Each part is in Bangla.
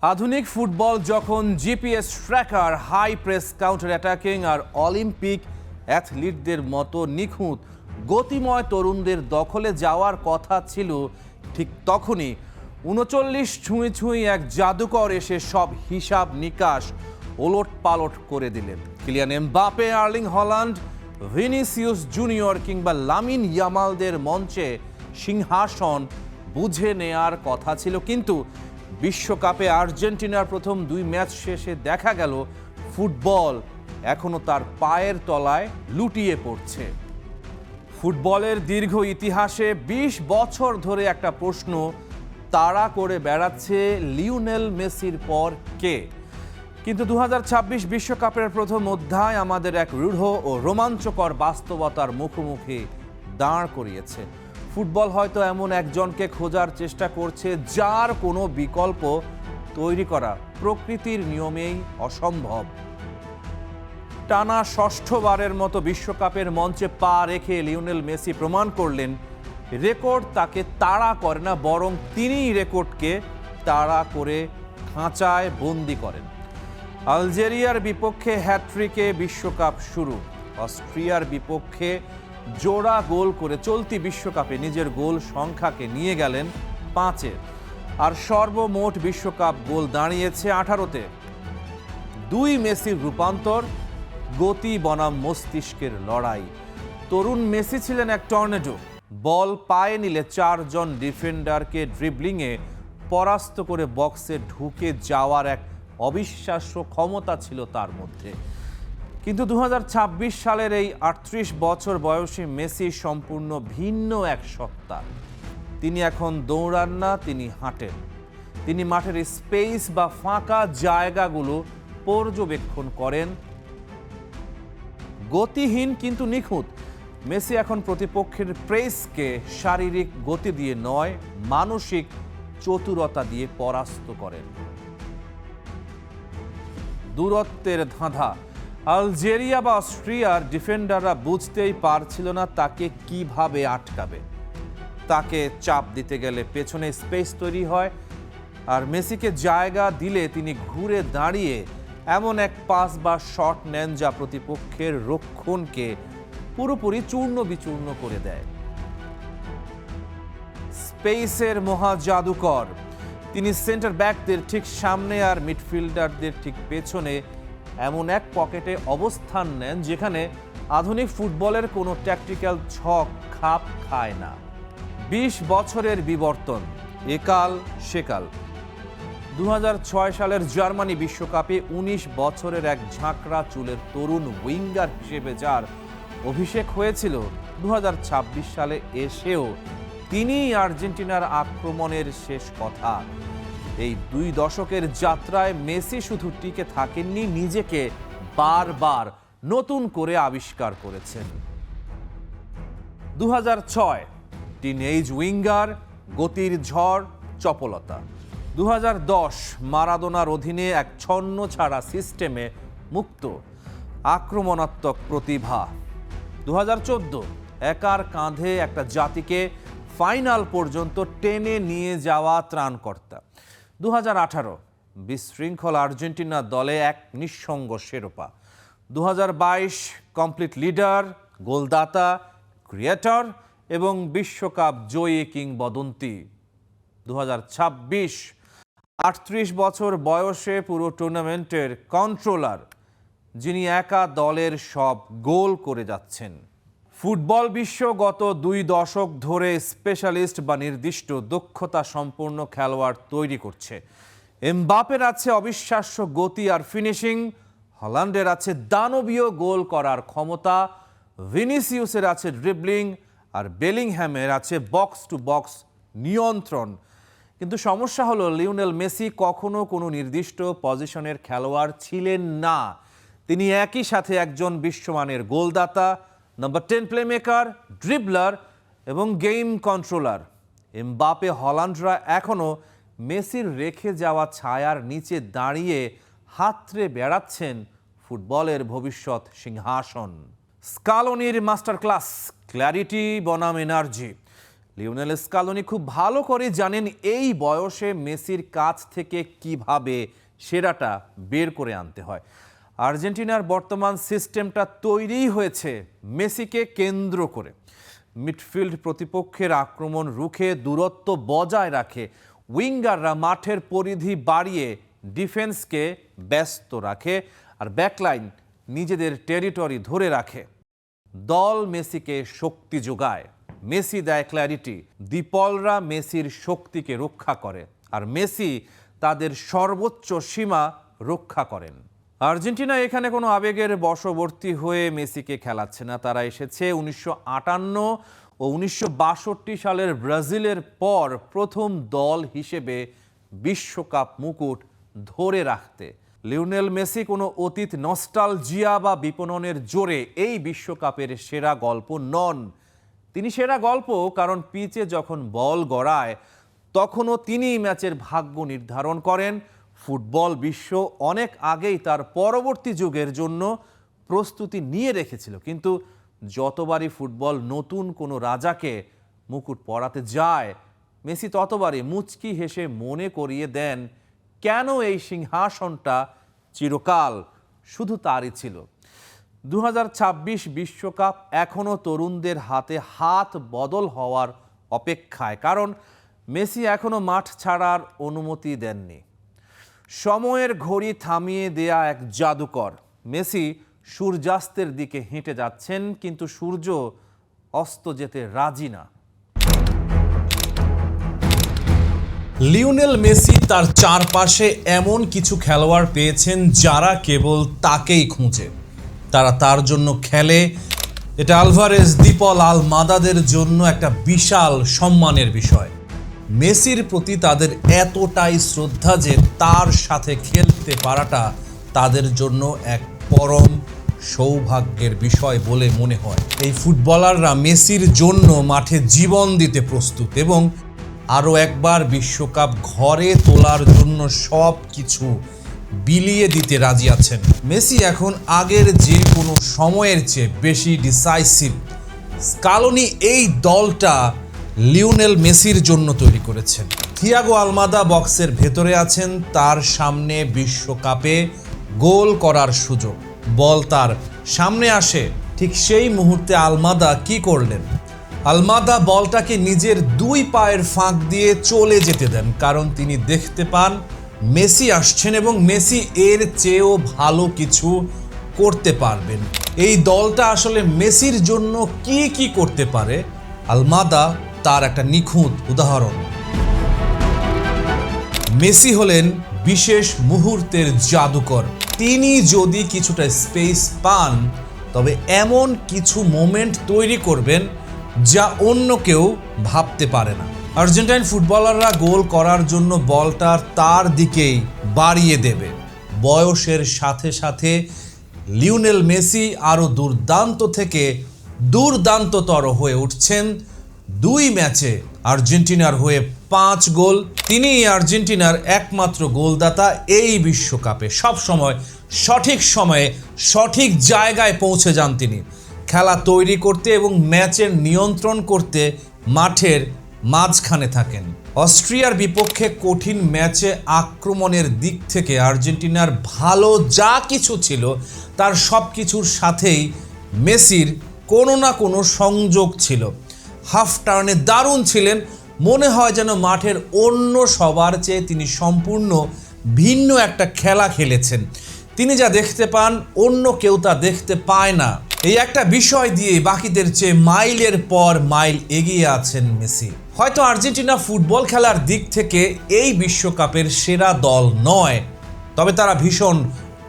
আধুনিক ফুটবল যখন GPS tracker, high press, counter attacking আর অলিম্পিক অ্যাথলিটদের মতো নিখুঁত গতিময় তরুণদের দখলে যাওয়ার কথা ছিল, ঠিক তখনই ৩৯ ছুঁই ছুঁই এক জাদুকর এসে সব হিসাব নিকাশ ওলট পালট করে দিলেন। Kylian Mbappe, Erling Haaland, Vinicius junior কিংবা লামিন ইয়ামালদের মঞ্চে সিংহাসন বুঝে নেয়ার কথা ছিল, কিন্তু বিশ্বকাপে আর্জেন্টিনার প্রথম দুই ম্যাচ শেষে দেখা গেল ফুটবল এখনো তার পায়ের তলায় লুটিয়ে পড়ছে। ফুটবলের দীর্ঘ ইতিহাসে ২০ বছর ধরে একটা প্রশ্ন তাড়া করে বেড়াচ্ছে, লিওনেল মেসির পর কে? কিন্তু ২০২৬ বিশ্বকাপের প্রথম অধ্যায় আমাদের এক রূঢ় ও রোমাঞ্চকর বাস্তবতার মুখোমুখি দাঁড় করিয়েছে। ফুটবল হয়তো এমন একজনকে খোঁজার চেষ্টা করছে যার কোনো বিকল্প তৈরি করা প্রকৃতির নিয়মেই অসম্ভব। টানা ষষ্ঠবারের মতো বিশ্বকাপের মঞ্চে পা রেখে লিওনেল মেসি প্রমাণ করলেন রেকর্ড তাকে তাড়া করে না, বরং তিনিই রেকর্ডকে তাড়া করে খাঁচায় বন্দি করেন। আলজেরিয়ার বিপক্ষে হ্যাটট্রিকে বিশ্বকাপ শুরু, অস্ট্রিয়ার বিপক্ষে জোড়া গোল করে চলতি বিশ্বকাপে নিজের গোল সংখ্যাকে নিয়ে গেলেন ৫-এ, আর সর্বমোট বিশ্বকাপ গোল দাঁড়িয়েছে ১৮-তে। দুই মেসির রূপান্তর, গতি বনাম মস্তিষ্কের লড়াই। তরুণ মেসি ছিলেন এক টর্নেডো, বল পায়ে নিলে ৪ জন ডিফেন্ডারকে ড্রিবলিংয়ে পরাস্ত করে বক্সে ঢুকে যাওয়ার এক অবিশ্বাস্য ক্ষমতা ছিল তার মধ্যে। কিন্তু ২০২৬ সালের এই ৩৮ বছর বয়সী মেসি সম্পূর্ণ ভিন্ন এক সত্তা। তিনি এখন দৌড়ান না, তিনি হাঁটেন। তিনি মাঠের স্পেস বা ফাঁকা জায়গাগুলো পর্যবেক্ষণ করেন। গতিহীন কিন্তু নিখুঁত, মেসি এখন প্রতিপক্ষের প্রেসকে শারীরিক গতি দিয়ে নয়, মানসিক চতুরতা দিয়ে পরাস্ত করেন। দূরত্বের ধাঁধা। আলজেরিয়া বা অস্ট্রিয়ার ডিফেন্ডাররা বুঝতেই পারছিল না তাকে কিভাবে আটকাবে। তাকে চাপ দিতে গেলে পেছনে স্পেস তৈরি হয়, আর মেসিকে জায়গা দিলে তিনি ঘুরে দাঁড়িয়ে এমন এক পাস বা শট নেন যা প্রতিপক্ষের রক্ষণকে পুরোপুরি চূর্ণ বিচূর্ণ করে দেয়। স্পেসের মহা জাদুকর তিনি। সেন্টার ব্যাকদের ঠিক সামনে আর মিডফিল্ডারদের ঠিক পেছনে এমন এক পকেটে অবস্থান নেন যেখানে আধুনিক ফুটবলের কোনো ট্যাকটিক্যাল ছক খাপ খায় না। ২০ বছরের বিবর্তন, একাল সেকাল। ২০০৬ সালের জার্মানি বিশ্বকাপে ১৯ বছরের এক ঝাঁকড়া চুলের তরুণ উইঙ্গার হিসেবে যার অভিষেক হয়েছিল, ২০২৬ সালে এসেও তিনিই আর্জেন্টিনার আক্রমণের শেষ কথা। এই ২ দশকের যাত্রায় মেসি শুধু টিকে থাকেননি, নিজেকে বারবার নতুন করে আবিষ্কার করেছেন। ২০০৬ টিনএজ উইঙ্গার, গতির ঝড়, চপলতা। ২০১০ মারাদোনার অধীনে এক ছন্ন ছাড়া সিস্টেমে মুক্ত আক্রমণাত্মক প্রতিভা। ২০১৪ একার কাঁধে একটা জাতিকে ফাইনাল পর্যন্ত টেনে নিয়ে যাওয়া ত্রাণকর্তা। ২০১৮ বিশৃঙ্খল আর্জেন্টিনা দলে এক নিঃসঙ্গ শিরোপা। ২০২২ কমপ্লিট লিডার, গোলদাতা, ক্রিয়েটর এবং বিশ্বকাপ জয়ী কিংবদন্তি। ২০২৬ ৩৮ বছর বয়সে পুরো টুর্নামেন্টের কন্ট্রোলার, যিনি একা দলের সব গোল করে যাচ্ছেন। ফুটবল বিশ্ব গত ২ দশক ধরে স্পেশালিস্ট বা নির্দিষ্ট দক্ষতা সম্পন্ন খেলোয়াড় তৈরি করছে। এমবাপের আছে অবিশ্বাস্য গতি আর ফিনিশিং, হল্যান্ডের আছে দানবীয় গোল করার ক্ষমতা, ভিনিসিয়াসের আছে ড্রিবলিং, আর বেলিংহ্যামের আছে বক্স টু বক্স নিয়ন্ত্রণ। কিন্তু সমস্যা হলো লিওনেল মেসি কখনো কোনো নির্দিষ্ট পজিশনের খেলোয়াড় ছিলেন না। তিনি একই সাথে একজন বিশ্বমানের গোলদাতা, নাম্বার 10 প্লেমেকার, ড্রিবলার এবং গেম কন্ট্রোলার। এমবাপে, হল্যান্ডরা এখনও মেসির রেখে যাওয়া ছায়ার নিচে দাঁড়িয়ে হাতড়ে বেড়াচ্ছেন ফুটবলের ভবিষ্যৎ সিংহাসন। স্কালোনির মাস্টার ক্লাস, ক্ল্যারিটি বনাম এনার্জি। লিওনেল স্কালোনি খুব ভালো করে জানেন এই বয়সে মেসির কাছ থেকে কিভাবে সেরাটা বের করে আনতে হয়। আর্জেন্টিনার বর্তমান সিস্টেমটা তৈরি হয়েছে মেসিকে কেন্দ্র করে। মিডফিল্ড প্রতিপক্ষের আক্রমণ রুখে দূরত্ব বজায় রাখে, উইঙ্গাররা মাঠের পরিধি বাড়িয়ে ডিফেন্সকে ব্যস্ত রাখে, আর ব্যাকলাইন নিজেদের টেরিটরি ধরে রাখে। দল মেসিকে শক্তি যোগায়, মেসি দেয় ক্ল্যারিটি, ডিপলরা মেসির শক্তিকে রক্ষা করে, আর মেসি তাদের সর্বোচ্চ সীমা রক্ষা করেন। আর্জেন্টিনা এখানে কোনো আবেগের বশবর্তী হয়ে মেসিকে খেলাচ্ছে না। তারা এসেছে 1958 ও 1962 সালের ব্রাজিলের পর প্রথম দল হিসেবে বিশ্বকাপ মুকুট ধরে রাখতে। লিওনেল মেসি কোনো অতীত নস্টালজিয়া বা বিপণনের জোরে এই বিশ্বকাপের সেরা গল্প নন। তিনি সেরা গল্প কারণ পিচে যখন বল গড়ায় তখনও তিনিই ম্যাচের ভাগ্য নির্ধারণ করেন। ফুটবল বিশ্ব অনেক আগেই তার পরবর্তী যুগের জন্য প্রস্তুতি নিয়ে রেখেছিল, কিন্তু যতবারই ফুটবল নতুন কোনো রাজাকে মুকুট পরাতে যায়, মেসি ততবারই মুচকি হেসে মনে করিয়ে দেন কেন এই সিংহাসনটা চিরকাল শুধু তারই ছিল। 2026 বিশ্বকাপ এখনও তরুণদের হাতে হাত বদল হওয়ার অপেক্ষায়, কারণ মেসি এখনও মাঠ ছাড়ার অনুমতি দেননি। সময়ের ঘড়ি থামিয়ে দেয়া এক জাদুকর। মেসি সূর্যাস্তের দিকে হেঁটে যাচ্ছেন, কিন্তু সূর্য অস্ত যেতে রাজি না। লিওনেল মেসি তার চারপাশে এমন কিছু খেলোয়াড় পেয়েছেন যারা কেবল তাকেই খুঁজে, তারা তার জন্য খেলে। এটা আলভারেজ, ডিপল, আলমাদাদের জন্য একটা বিশাল সম্মানের বিষয়। মেসির প্রতি তাদের এতটাই শ্রদ্ধা যে তার সাথে খেলতে পারাটা তাদের জন্য এক পরম সৌভাগ্যের বিষয় বলে মনে হয়। এই ফুটবলাররা মেসির জন্য মাঠে জীবন দিতে প্রস্তুত এবং আরও একবার বিশ্বকাপ ঘরে তোলার জন্য সব কিছু বিলিয়ে দিতে রাজি আছেন। মেসি এখন আগের যে কোনো সময়ের চেয়ে বেশি ডিসাইসিভ। স্কালোনি এই দলটা লিওনেল মেসির জন্য তৈরি করেছেন। থিয়াগো আলমাদা বক্সের ভেতরে আছেন, তার সামনে বিশ্বকাপে গোল করার সুযোগ। বল তার সামনে আসে, ঠিক সেই মুহূর্তে আলমাদা কি করলেন? আলমাদা বলটাকে নিজের দুই পায়ের ফাঁক দিয়ে চলে যেতে দেন, কারণ তিনি দেখতে পান মেসি আসছেন এবং মেসি এর চেয়েও ভালো কিছু করতে পারবেন। এই দলটা আসলে মেসির জন্য কি কি করতে পারে, আলমাদা তার একটা নিখুঁত উদাহরণ। মেসি হলেন বিশেষ মুহূর্তের জাদুকর। তিনি যদি কিছুটা স্পেস পান তবে এমন কিছু মোমেন্ট তৈরি করবেন যা অন্য কেউ ভাবতে পারে না। আর্জেন্টাইন ফুটবলাররা গোল করার জন্য বলটা তার দিকেই বাড়িয়ে দেবে। বয়সের সাথে সাথে লিওনেল মেসি আরও দুর্দান্ত থেকে দুর্দান্ততর হয়ে উঠছেন। 2 ম্যাচে আর্জেন্টিনার হয়ে 5 গোল। তিনি আর্জেন্টিনার একমাত্র গোলদাতা এই বিশ্বকাপে। সব সময় সঠিক সময়ে সঠিক জায়গায় পৌঁছে যান তিনি, খেলা তৈরি করতে এবং ম্যাচের নিয়ন্ত্রণ করতে মাঠের মাঝখানে থাকেন। অস্ট্রিয়ার বিপক্ষে কঠিন ম্যাচে আক্রমণের দিক থেকে আর্জেন্টিনার ভালো যা কিছু ছিল তার সব কিছুর সাথেই মেসির কোনো না কোনো সংযোগ ছিল। হাফ টার্নে দারুণ ছিলেন, মনে হয় যেন মাঠের অন্য সবার চেয়ে তিনি সম্পূর্ণ ভিন্ন একটা খেলা খেলেছেন। তিনি যা দেখতে পান অন্য কেউ তা দেখতে পায় না। এই একটা বিষয় দিয়ে বাকিদের চেয়ে মাইলের পর মাইল এগিয়ে আছেন মেসি। হয়তো আর্জেন্টিনা ফুটবল খেলার দিক থেকে এই বিশ্বকাপের সেরা দল নয়, তবে তারা ভীষণ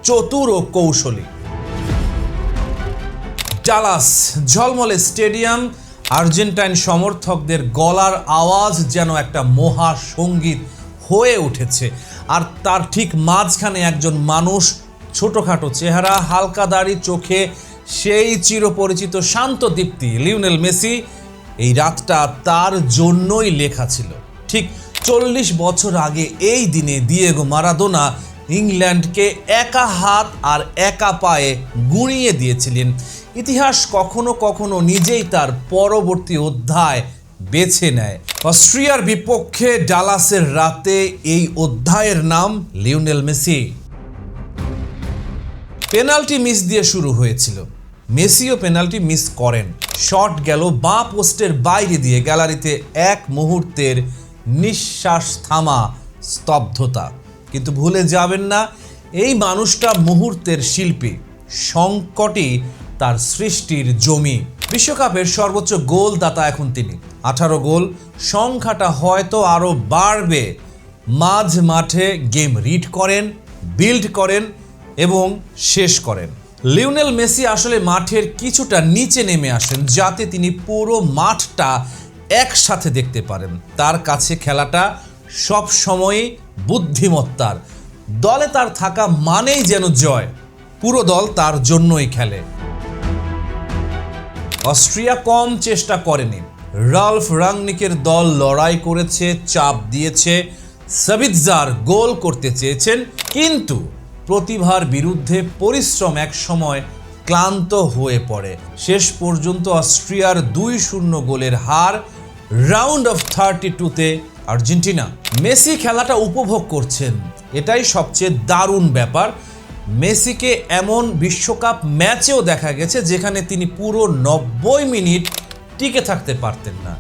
চতুর ও কৌশলী। ডালাস ঝলমলে স্টেডিয়াম, আর্জেন্টাইন সমর্থকদের গলার আওয়াজ যেন একটা মহা সঙ্গীত হয়ে উঠেছে। আর তার ঠিক মাঝখানে একজন মানুষ, ছোটোখাটো চেহারা, হালকা দাড়ি, চোখে সেই চিরপরিচিত শান্ত দীপ্তি, লিওনেল মেসি। এই রাতটা তার জন্যই লেখা ছিল। ঠিক 40 বছর আগে এই দিনে দিয়েগো মারাদোনা ইংল্যান্ডকে একা হাত আর একা পায়ে গুঁড়িয়ে দিয়েছিলেন। ইতিহাস কখনো কখনো নিজেই তার পরবর্তী অধ্যায় বেছে নেয়। অস্ট্রিয়ার বিপক্ষে ডালাসের রাতে এই অধ্যায়ের নাম লিওনেল মেসি। পেনাল্টি মিস দিয়ে শুরু হয়েছিল, মেসিও পেনাল্টি মিস করেন। শট গেল বাঁ পোস্টের বাইরে দিয়ে, গ্যালারিতে এক মুহূর্তের নিঃশ্বাস থামা, স্তব্ধতা। কিন্তু ভুলে যাবেন না, এই মানুষটা মুহূর্তের শিল্পী, সংকটই তার সৃষ্টির জমি। বিশ্বকাপের সর্বোচ্চ গোলদাতা এখন তিনি, 18 গোল। সংখ্যাটা হয়তো আরও বাড়বে। মাঝ মাঠে গেম রিড করেন, বিল্ড করেন এবং শেষ করেন। লিওনেল মেসি আসলে মাঠের কিছুটা নিচে নেমে আসেন, যাতে তিনি পুরো মাঠটা একসাথে দেখতে পারেন। তার কাছে খেলাটা সব সময়ই বুদ্ধিমত্তার। দলে তার থাকা মানেই যেন জয়, পুরো দল তার জন্যই খেলে। অস্ট্রিয়া কম চেষ্টা করেনি। রালফ রাংনিকের দল লড়াই করেছে, চাপ দিয়েছে। সাবিৎজার গোল করতে চেয়েছেন, কিন্তু প্রতিভার বিরুদ্ধে পরিশ্রম এক সময় ক্লান্ত হয়ে পড়ে। শেষ পর্যন্ত অস্ট্রিয়ার 2-0 গোলের হার। রাউন্ড অফ 32-তে আর্জেন্টিনা। মেসি খেলাটা উপভোগ করছেন, এটাই সবচেয়ে দারুণ ব্যাপার। মেসিকে এমন বিশ্বকাপ ম্যাচেও দেখা গেছে যেখানে তিনি পুরো 90 মিনিট টিকে থাকতে পারতেন না।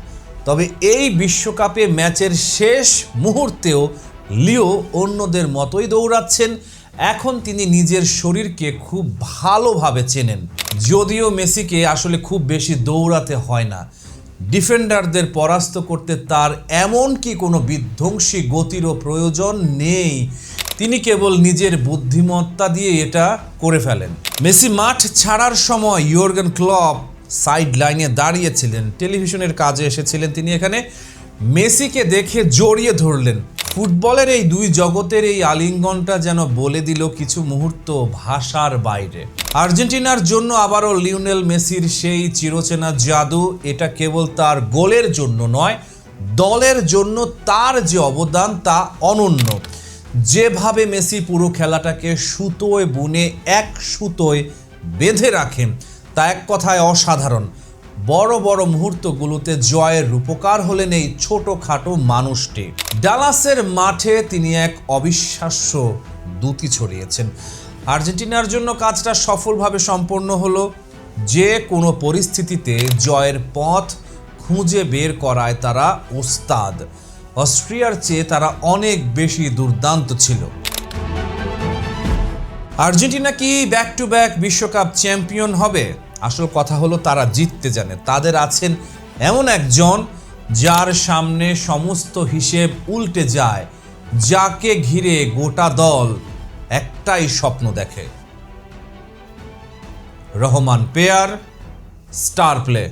তবে এই বিশ্বকাপে ম্যাচের শেষ মুহূর্তেও লিও অন্যদের মতোই দৌড়াচ্ছেন। এখন তিনি নিজের শরীরকে খুব ভালোভাবে চেনেন। যদিও মেসিকে আসলে খুব বেশি দৌড়াতে হয় না, ডিফেন্ডারদের পরাস্ত করতে তার এমন কি কোনো বিধ্বংসী গতিরও প্রয়োজন নেই। তিনি কেবল নিজের বুদ্ধিমত্তা দিয়ে এটা করে ফেলেন। মেসি মাঠ ছাড়ার সময় ইয়র্গেন ক্লপ সাইড লাইনে দাঁড়িয়েছিলেন, টেলিভিশনের কাজে এসেছিলেন তিনি। এখানে মেসিকে দেখে জড়িয়ে ধরলেন। ফুটবলের এই দুই জগতের এই আলিঙ্গনটা যেন বলে দিল কিছু মুহূর্ত ভাষার বাইরে। আর্জেন্টিনার জন্য আবারও লিওনেল মেসির সেই চিরচেনা জাদু। এটা কেবল তার গোলের জন্য নয়, দলের জন্য তার যে অবদান তা অনন্য। যেভাবে মেসি পুরো খেলাটাকে সুতোয় বুনে এক সুতোয় বেঁধে রাখেন, তা এক কথায় অসাধারণ। বড় বড় মুহূর্তগুলোতে জয়ের রূপকার হলেন এই ছোটখাটো মানুষটি। ডালাসের মাঠে তিনি এক অবিশ্বাস্য দ্যুতি ছড়িয়েছেন। আর্জেন্টিনার জন্য কাজটা সফলভাবে সম্পন্ন হলো। যে কোনো পরিস্থিতিতে জয়ের পথ খুঁজে বের করায় তারা ওস্তাদ। অস্ট্রিয়ার চেয়ে তারা অনেক বেশি দুর্দান্ত ছিল। আর্জেন্টিনা কি ব্যাক টু ব্যাক বিশ্বকাপ চ্যাম্পিয়ন হবে? আসল কথা হলো তারা জিততে জানে। তাদের আছেন এমন একজন যার সামনে সমস্ত হিসেব উল্টে যায়, যাকে ঘিরে গোটা দল একটাই স্বপ্ন দেখে। Rahman pair, star play.